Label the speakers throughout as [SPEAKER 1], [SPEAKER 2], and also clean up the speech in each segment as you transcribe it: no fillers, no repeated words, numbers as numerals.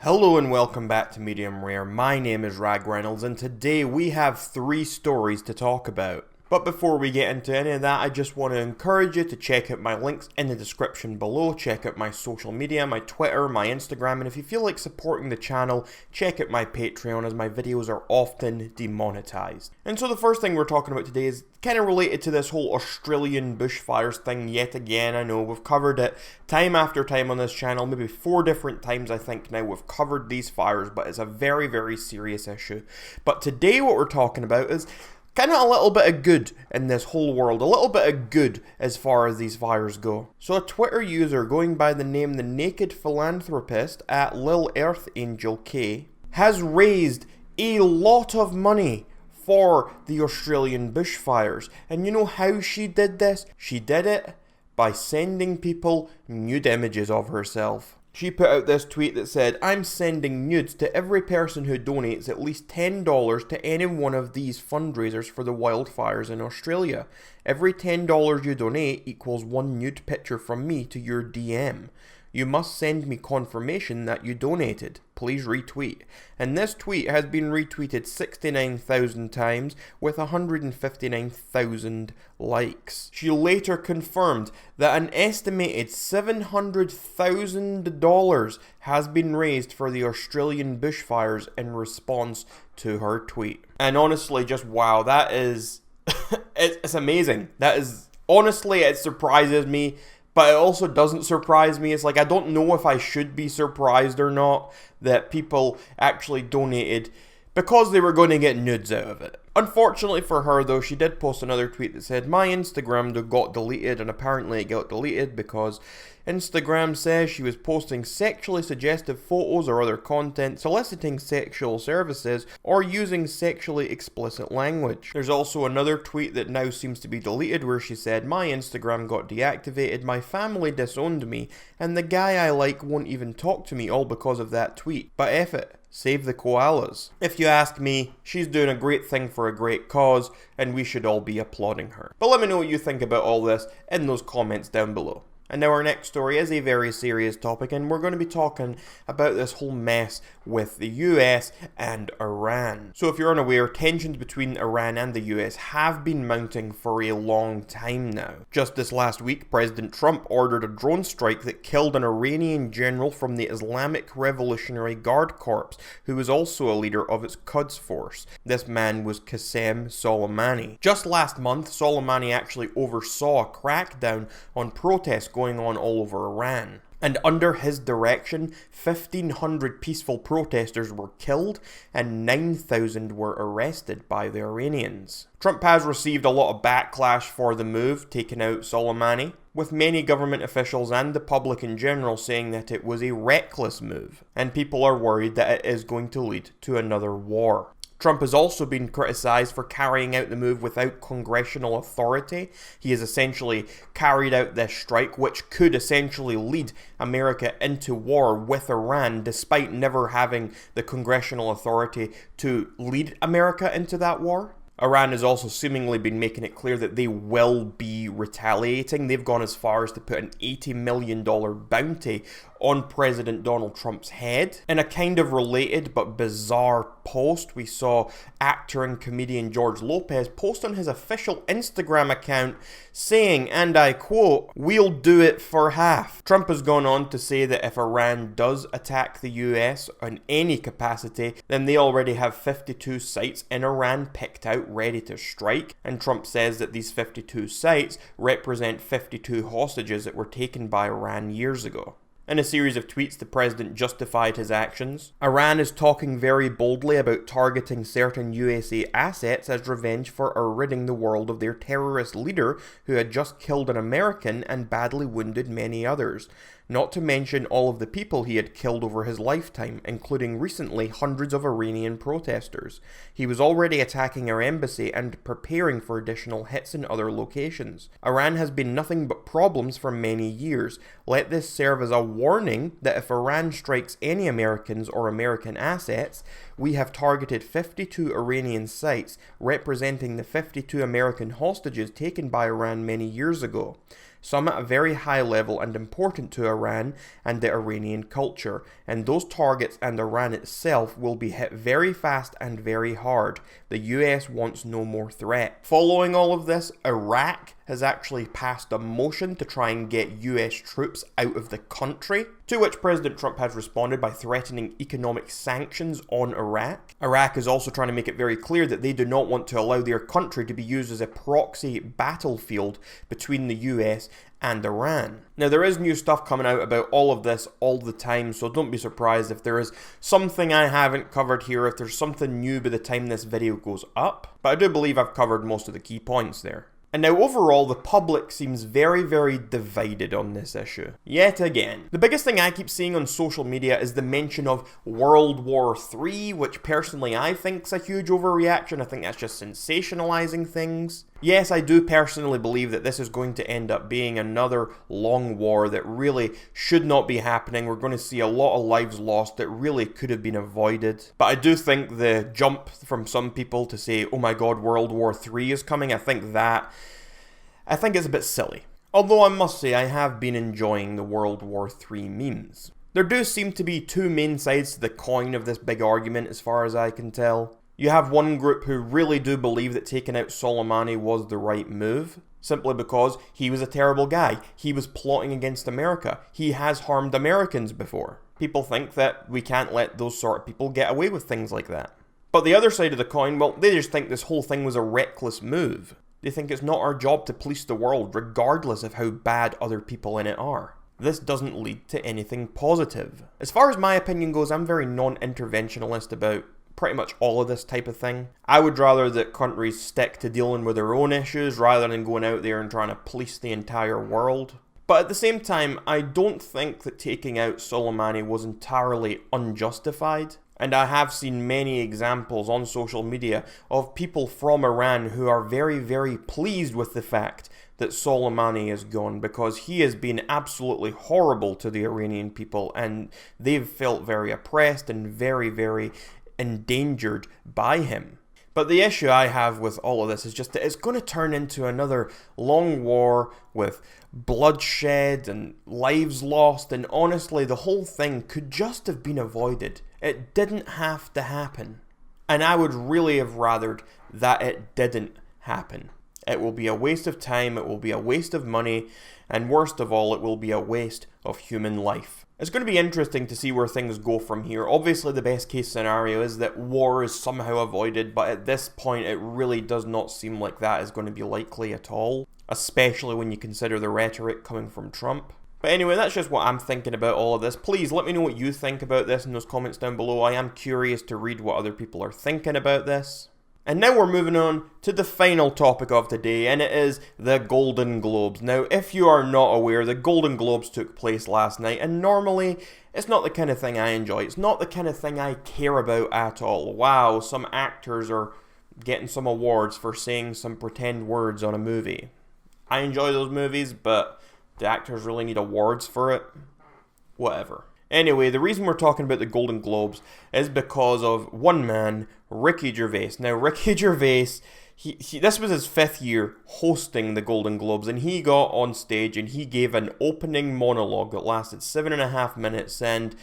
[SPEAKER 1] Hello and welcome back to Medium Rare. My name is Rag Reynolds and today we have 3 stories to talk about. But before we get into any of that, I just want to encourage you to check out my links in the description below. Check out my social media, my Twitter, my Instagram, and if you feel like supporting the channel, check out my Patreon as my videos are often demonetized. And so the first thing we're talking about today is kind of related to this whole Australian bushfires thing yet again. I know we've covered it time after time on this channel, maybe 4 different times I think now we've covered these fires, but it's a very, very serious issue. But today what we're talking about is kind of a little bit of good in this whole world, a little bit of good as far as these fires go. So a Twitter user going by the name The Naked Philanthropist at lilearthangelk has raised a lot of money for the Australian bushfires. And you know how she did this? She did it by sending people nude images of herself. She put out this tweet that said, "I'm sending nudes to every person who donates at least $10 to any one of these fundraisers for the wildfires in Australia. Every $10 you donate equals 1 nude picture from me to your DM. You must send me confirmation that you donated. Please retweet." And this tweet has been retweeted 69,000 times with 159,000 likes. She later confirmed that an estimated $700,000 has been raised for the Australian bushfires in response to her tweet. And honestly, just wow, that is, it's amazing. That is, honestly, it surprises me. But it also doesn't surprise me. It's like, I don't know if I should be surprised or not that people actually donated because they were going to get nudes out of it. Unfortunately for her though, she did post another tweet that said, "My Instagram got deleted," and apparently it got deleted because Instagram says she was posting sexually suggestive photos or other content, soliciting sexual services, or using sexually explicit language. There's also another tweet that now seems to be deleted where she said, "My Instagram got deactivated, my family disowned me, and the guy I like won't even talk to me all because of that tweet. But F it. Save the koalas." If you ask me, she's doing a great thing for a great cause, and we should all be applauding her. But let me know what you think about all this in those comments down below. And now our next story is a very serious topic, and we're going to be talking about this whole mess with the US and Iran. So if you're unaware, tensions between Iran and the US have been mounting for a long time now. Just this last week, President Trump ordered a drone strike that killed an Iranian general from the Islamic Revolutionary Guard Corps, who was also a leader of its Quds force. This man was Qasem Soleimani. Just last month, Soleimani actually oversaw a crackdown on protests going on all over Iran. And under his direction, 1,500 peaceful protesters were killed and 9,000 were arrested by the Iranians. Trump has received a lot of backlash for the move, taking out Soleimani, with many government officials and the public in general saying that it was a reckless move, and people are worried that it is going to lead to another war. Trump has also been criticised for carrying out the move without congressional authority. He has essentially carried out this strike, which could essentially lead America into war with Iran, despite never having the congressional authority to lead America into that war. Iran has also seemingly been making it clear that they will be retaliating. They've gone as far as to put an $80 million bounty on President Donald Trump's head. In a kind of related but bizarre post, we saw actor and comedian George Lopez post on his official Instagram account saying, and I quote, "We'll do it for half." Trump has gone on to say that if Iran does attack the US in any capacity, then they already have 52 sites in Iran picked out ready to strike, and Trump says that these 52 sites represent 52 hostages that were taken by Iran years ago. In a series of tweets, the president justified his actions. Iran is talking very boldly about targeting certain USA assets as revenge for ridding the world of their terrorist leader who had just killed an American and badly wounded many others. Not to mention all of the people he had killed over his lifetime, including recently hundreds of Iranian protesters. He was already attacking our embassy and preparing for additional hits in other locations. Iran has been nothing but problems for many years. Let this serve as a warning that if Iran strikes any Americans or American assets, we have targeted 52 Iranian sites representing the 52 American hostages taken by Iran many years ago. some at a very high level and important to Iran and the Iranian culture, and those targets and Iran itself will be hit very fast and very hard. The US wants no more threat. Following all of this, Iraq has actually passed a motion to try and get US troops out of the country, to which President Trump has responded by threatening economic sanctions on Iraq. Iraq is also trying to make it very clear that they do not want to allow their country to be used as a proxy battlefield between the US and Iran. Now, there is new stuff coming out about all of this all the time, so don't be surprised if there is something I haven't covered here, if there's something new by the time this video goes up. But I do believe I've covered most of the key points there. And now overall, the public seems very, very divided on this issue. Yet again. The biggest thing I keep seeing on social media is the mention of World War III, which personally I think is a huge overreaction. I think that's just sensationalizing things. Yes, I do personally believe that this is going to end up being another long war that really should not be happening. We're going to see a lot of lives lost that really could have been avoided. But I do think the jump from some people to say, oh my god, World War III is coming, I think it's a bit silly. Although I must say I have been enjoying the World War III memes. There do seem to be two main sides to the coin of this big argument as far as I can tell. You have one group who really do believe that taking out Soleimani was the right move, simply because he was a terrible guy. He was plotting against America. He has harmed Americans before. People think that we can't let those sort of people get away with things like that. But the other side of the coin, well, they just think this whole thing was a reckless move. They think it's not our job to police the world, regardless of how bad other people in it are. This doesn't lead to anything positive. As far as my opinion goes, I'm very non-interventionalist about pretty much all of this type of thing. I would rather that countries stick to dealing with their own issues rather than going out there and trying to police the entire world. But at the same time, I don't think that taking out Soleimani was entirely unjustified. And I have seen many examples on social media of people from Iran who are very, very pleased with the fact that Soleimani is gone, because he has been absolutely horrible to the Iranian people and they've felt very oppressed and very, very endangered by him. But the issue I have with all of this is just that it's going to turn into another long war with bloodshed and lives lost, and honestly the whole thing could just have been avoided. It didn't have to happen. And I would really have rathered that it didn't happen. It will be a waste of time, it will be a waste of money, and worst of all, it will be a waste of human life. It's going to be interesting to see where things go from here. Obviously, the best case scenario is that war is somehow avoided, but at this point, it really does not seem like that is going to be likely at all, especially when you consider the rhetoric coming from Trump. But anyway, that's just what I'm thinking about all of this. Please let me know what you think about this in those comments down below. I am curious to read what other people are thinking about this. And now we're moving on to the final topic of today, and it is the Golden Globes. Now, if you are not aware, the Golden Globes took place last night, and normally, it's not the kind of thing I enjoy. It's not the kind of thing I care about at all. Wow, some actors are getting some awards for saying some pretend words on a movie. I enjoy those movies, but do actors really need awards for it? Whatever. Anyway, the reason we're talking about the Golden Globes is because of one man, Ricky Gervais. Now, Ricky Gervais, this was his 5th year hosting the Golden Globes, and he got on stage and he gave an opening monologue that lasted 7.5 minutes, and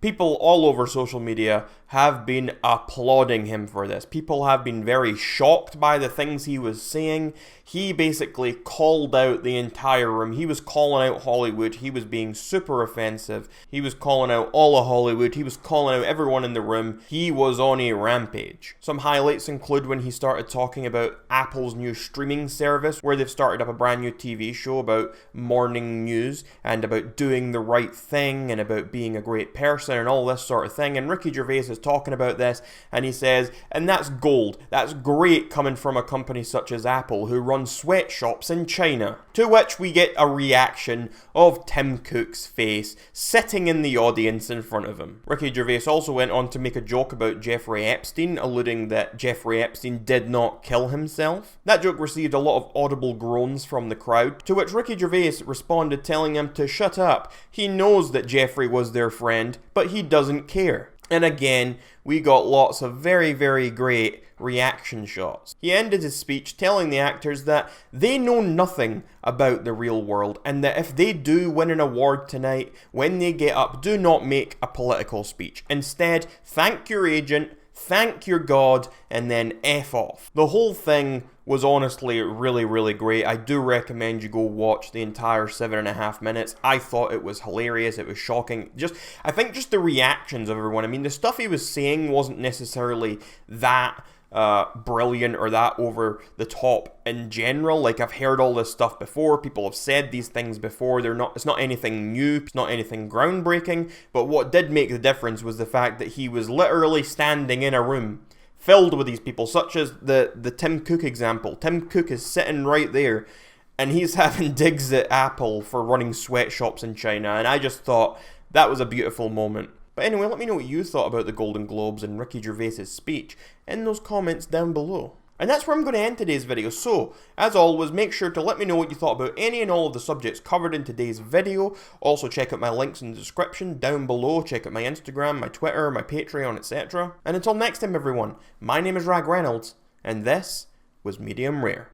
[SPEAKER 1] people all over social media have been applauding him for this. People have been very shocked by the things he was saying. He basically called out the entire room. He was calling out Hollywood. He was being super offensive. He was calling out all of Hollywood. He was calling out everyone in the room. He was on a rampage. Some highlights include when he started talking about Apple's new streaming service, where they've started up a brand new TV show about morning news and about doing the right thing and about being a great person and all this sort of thing. And Ricky Gervais is talking about this, and he says, and that's gold. That's great coming from a company such as Apple, who runs sweatshops in China. To which we get a reaction of Tim Cook's face sitting in the audience in front of him. Ricky Gervais also went on to make a joke about Jeffrey Epstein, alluding that Jeffrey Epstein did not kill himself. That joke received a lot of audible groans from the crowd, to which Ricky Gervais responded telling him to shut up. He knows that Jeffrey was their friend, but he doesn't care. And again, we got lots of very, very great reaction shots. He ended his speech telling the actors that they know nothing about the real world, and that if they do win an award tonight, when they get up, do not make a political speech. Instead, thank your agent, thank your God, and then F off. The whole thing was honestly really, really great. I do recommend you go watch the entire 7.5 minutes. I thought it was hilarious. It was shocking. I think just the reactions of everyone. I mean, the stuff he was saying wasn't necessarily that brilliant or that over the top in general. Like, I've heard all this stuff before. People have said these things before. It's not anything new. It's not anything groundbreaking. But what did make the difference was the fact that he was literally standing in a room filled with these people, such as the Tim Cook example. Tim Cook is sitting right there, and he's having digs at Apple for running sweatshops in China, and I just thought that was a beautiful moment. But anyway, let me know what you thought about the Golden Globes and Ricky Gervais' speech in those comments down below. And that's where I'm going to end today's video. So, as always, make sure to let me know what you thought about any and all of the subjects covered in today's video. Also, check out my links in the description down below. Check out my Instagram, my Twitter, my Patreon, etc. And until next time, everyone, my name is Rag Reynolds, and this was Medium Rare.